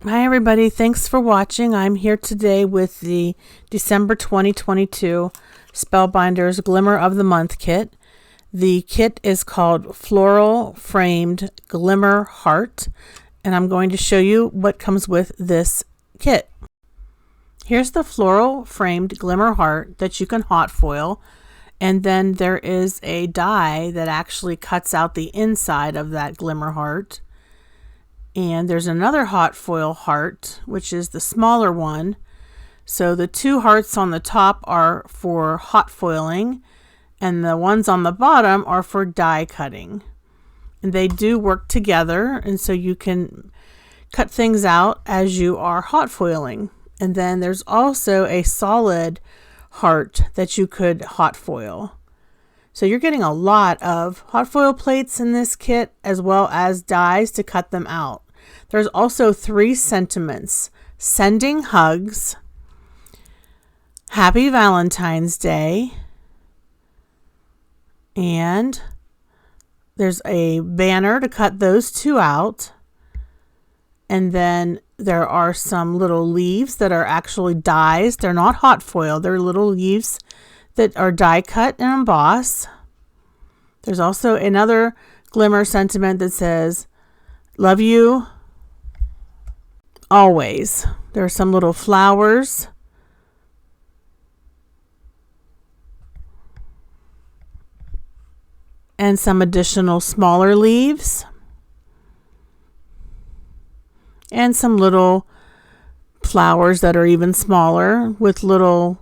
Hi everybody, thanks for watching. I'm here today with the December 2022 Spellbinders Glimmer of the Month kit. The kit is called Floral Framed Glimmer Heart, and I'm going to show you what comes with this kit. Here's the floral framed glimmer heart that you can hot foil, and then there is a die that actually cuts out the inside of that glimmer heart. And there's another hot foil heart, which is the smaller one. So the two hearts on the top are for hot foiling, and the ones on the bottom are for die cutting. And they do work together, and so you can cut things out as you are hot foiling. And then there's also a solid heart that you could hot foil. So you're getting a lot of hot foil plates in this kit, as well as dies to cut them out. There's also 3 sentiments: sending hugs, happy Valentine's Day, and there's a banner to cut those 2 out. And then there are some little leaves that are actually dies. They're not hot foil. They're little leaves that are die cut and emboss. There's also another glimmer sentiment that says, love you always. There are some little flowers. And some additional smaller leaves. And some little flowers that are even smaller with little,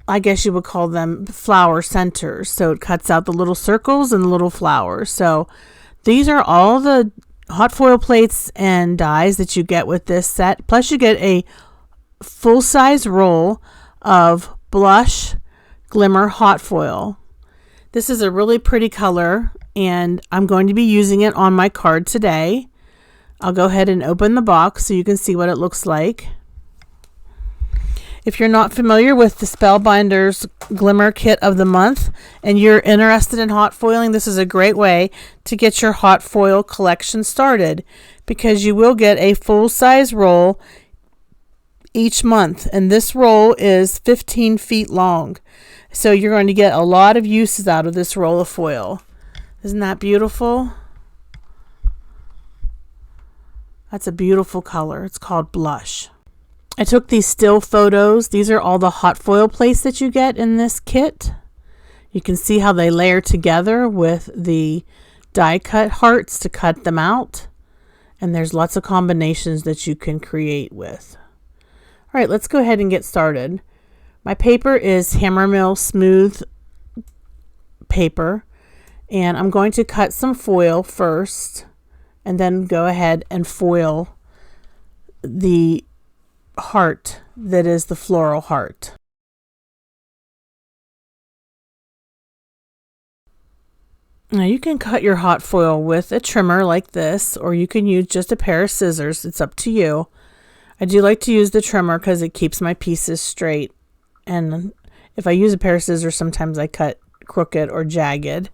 I guess you would call them flower centers. So it cuts out the little circles and the little flowers. So these are all the hot foil plates and dies that you get with this set. Plus you get a full-size roll of blush glimmer hot foil. This is a really pretty color, and I'm going to be using it on my card today. I'll go ahead and open the box so you can see what it looks like. If you're not familiar with the Spellbinders Glimmer Kit of the Month and you're interested in hot foiling, this is a great way to get your hot foil collection started, because you will get a full-size roll each month, and this roll is 15 feet long. So you're going to get a lot of uses out of this roll of foil. Isn't that beautiful? That's a beautiful color. It's called blush. I took these still photos. These are all the hot foil plates that you get in this kit. You can see how they layer together with the die cut hearts to cut them out. And there's lots of combinations that you can create with. All right, let's go ahead and get started. My paper is Hammermill smooth paper, and I'm going to cut some foil first and then go ahead and foil the heart that is the floral heart. Now you can cut your hot foil with a trimmer like this, or you can use just a pair of scissors. It's up to you. I do like to use the trimmer because it keeps my pieces straight, and if I use a pair of scissors, sometimes I cut crooked or jagged.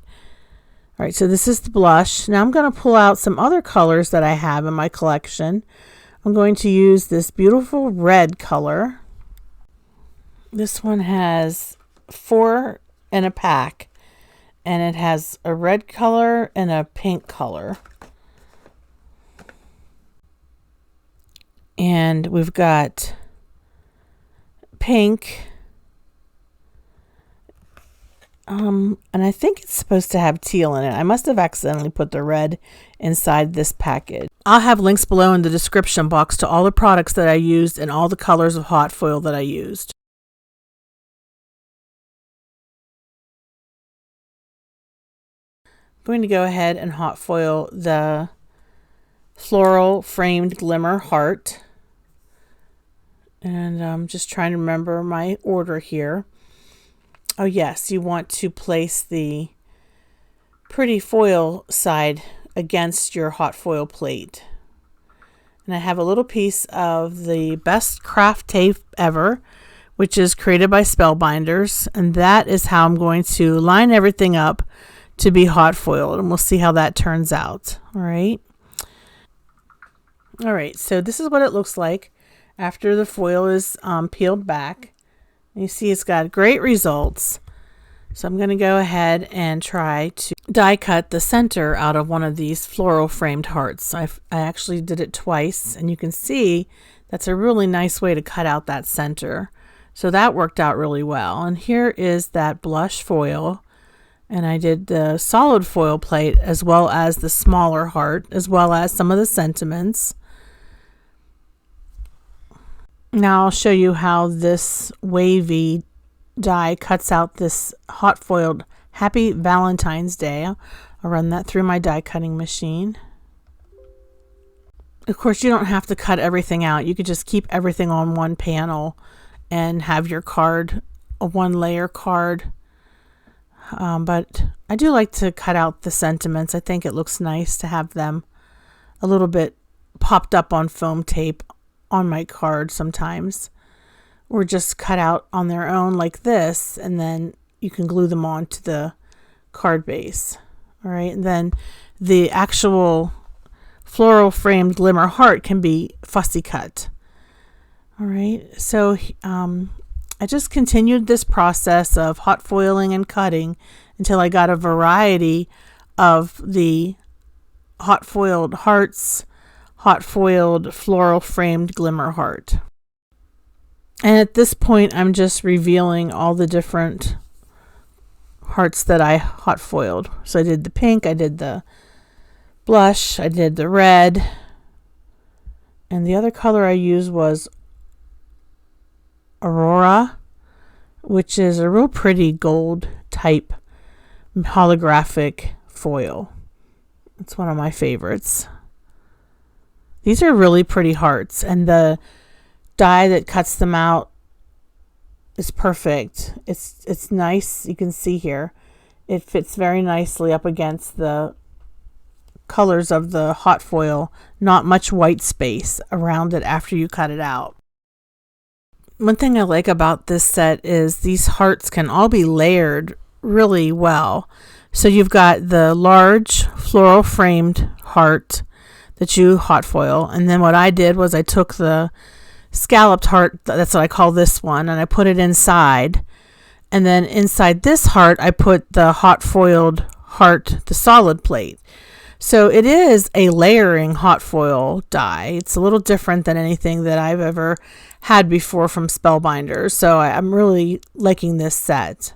All right, so this is the blush. Now I'm going to pull out some other colors that I have in my collection. I'm going to use this beautiful red color. This one has 4 in a pack, and it has a red color and a pink color. And we've got pink. And I think it's supposed to have teal in it. I must have accidentally put the red inside this package. I'll have links below in the description box to all the products that I used and all the colors of hot foil that I used. I'm going to go ahead and hot foil the floral framed glimmer heart. And I'm just trying to remember my order here. Oh yes, you want to place the pretty foil side against your hot foil plate. And I have a little piece of the best craft tape ever, which is created by Spellbinders, and that is how I'm going to line everything up to be hot foiled, and we'll see how that turns out. All right. All right, so this is what it looks like after the foil is peeled back. You see it's got great results. So I'm going to go ahead and try to die cut the center out of one of these floral framed hearts. I actually did it twice, and you can see that's a really nice way to cut out that center. So that worked out really well. And here is that blush foil, and I did the solid foil plate as well as the smaller heart, as well as some of the sentiments. Now I'll show you how this wavy die cuts out this hot foiled Happy Valentine's Day. I'll run that through my die cutting machine. Of course, you don't have to cut everything out. You could just keep everything on one panel and have your card a one layer card. But I do like to cut out the sentiments. I think it looks nice to have them a little bit popped up on foam tape on my card sometimes, or just cut out on their own like this, and then you can glue them onto the card base. All right, and then the actual floral framed glimmer heart can be fussy cut. All right, so I just continued this process of hot foiling and cutting until I got a variety of the hot foiled hearts, hot foiled floral framed glimmer heart. And at this point, I'm just revealing all the different hearts that I hot foiled. So I did the pink, I did the blush, I did the red, and the other color I used was Aurora, which is a real pretty gold type holographic foil. It's one of my favorites. These are really pretty hearts, and the die that cuts them out is perfect. It's nice. You can see here it fits very nicely up against the colors of the hot foil. Not much white space around it after you cut it out. One thing I like about this set is these hearts can all be layered really well. So you've got the large floral framed heart that you hot foil, and then what I did was I took the scalloped heart, that's what I call this one, and I put it inside, and then inside this heart I put the hot foiled heart, the solid plate. So it is a layering hot foil die. It's a little different than anything that I've ever had before from Spellbinders, so I'm really liking this set.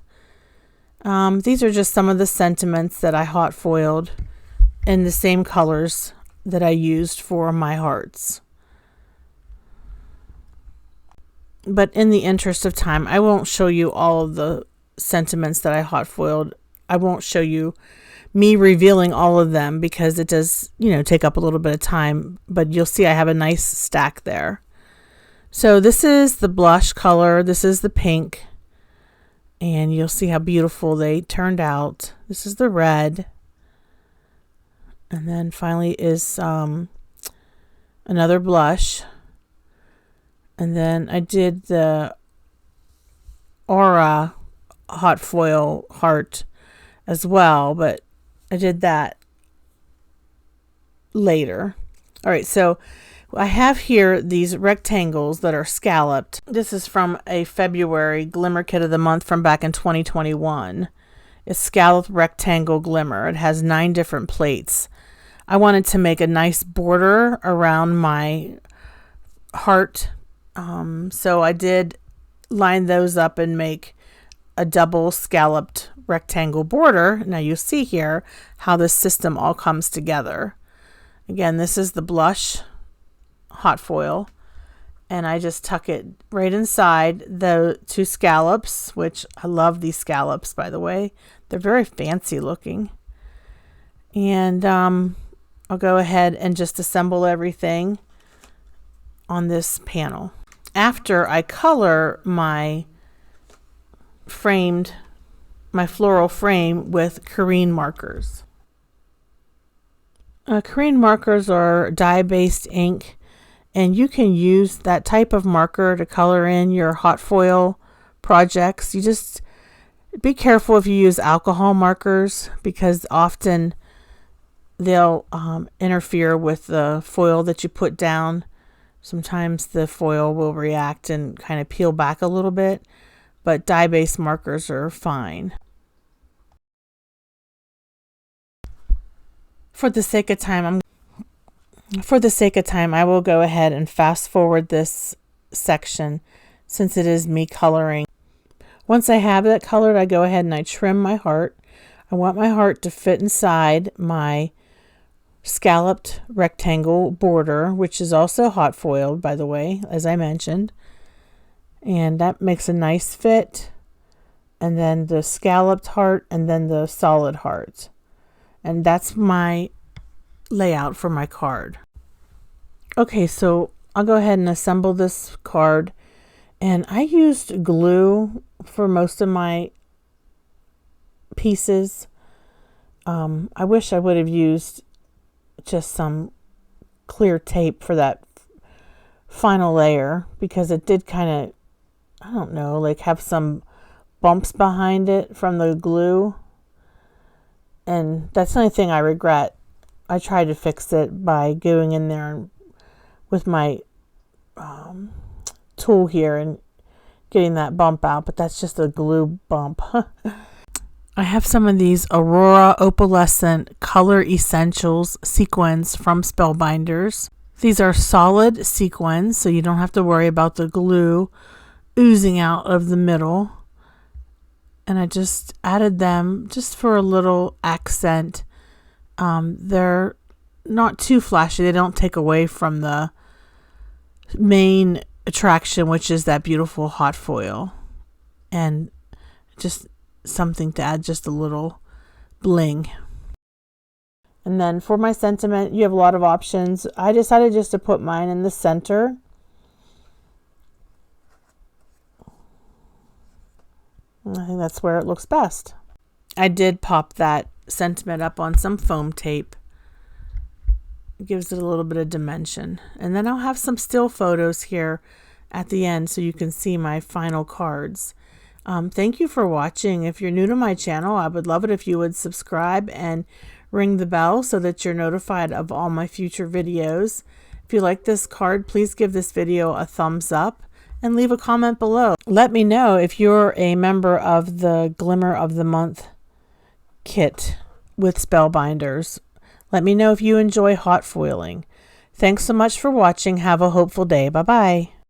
These are just some of the sentiments that I hot foiled in the same colors that I used for my hearts. But in the interest of time, I won't show you all of the sentiments that I hot foiled. I won't show you me revealing all of them because it does, take up a little bit of time, but you'll see I have a nice stack there. So this is the blush color. This is the pink, and you'll see how beautiful they turned out. This is the red. And then finally is another blush. And then I did the Aura hot foil heart as well, but I did that later. All right, so I have here these rectangles that are scalloped. This is from a February Glimmer Kit of the Month from back in 2021. It's scalloped rectangle glimmer. It has 9 different plates. I wanted to make a nice border around my heart, so I did line those up and make a double scalloped rectangle border. Now you see here how this system all comes together. Again, this is the blush hot foil, and I just tuck it right inside the 2 scallops, which I love these scallops, by the way. They're very fancy looking. And I'll go ahead and just assemble everything on this panel. After I color my floral frame with Korean markers. Korean markers are dye-based ink, and you can use that type of marker to color in your hot foil projects. You just be careful if you use alcohol markers, because often they'll interfere with the foil that you put down. Sometimes the foil will react and kind of peel back a little bit, but dye-based markers are fine. For the sake of time, I will go ahead and fast forward this section since it is me coloring. Once I have that colored, I go ahead and I trim my heart. I want my heart to fit inside my scalloped rectangle border, which is also hot foiled, by the way, as I mentioned. And that makes a nice fit. And then the scalloped heart and then the solid heart. And that's my layout for my card. Okay, so I'll go ahead and assemble this card. And I used glue for most of my pieces. I wish I would have used just some clear tape for that final layer, because it did kind of, I don't know, like have some bumps behind it from the glue. And that's the only thing I regret. I tried to fix it by going in there with my tool here and getting that bump out, but that's just a glue bump. I have some of these Aurora Opalescent Color Essentials sequins from Spellbinders. These are solid sequins, so you don't have to worry about the glue oozing out of the middle. And I just added them just for a little accent. They're not too flashy. They don't take away from the main attraction, which is that beautiful hot foil. And just something to add just a little bling. And then for my sentiment, you have a lot of options. I decided just to put mine in the center. I think that's where it looks best. I did pop that sentiment up on some foam tape. It gives it a little bit of dimension. And then I'll have some still photos here at the end so you can see my final cards. Thank you for watching. If you're new to my channel, I would love it if you would subscribe and ring the bell so that you're notified of all my future videos. If you like this card, please give this video a thumbs up and leave a comment below. Let me know if you're a member of the Glimmer of the Month kit with Spellbinders. Let me know if you enjoy hot foiling. Thanks so much for watching. Have a hopeful day. Bye-bye.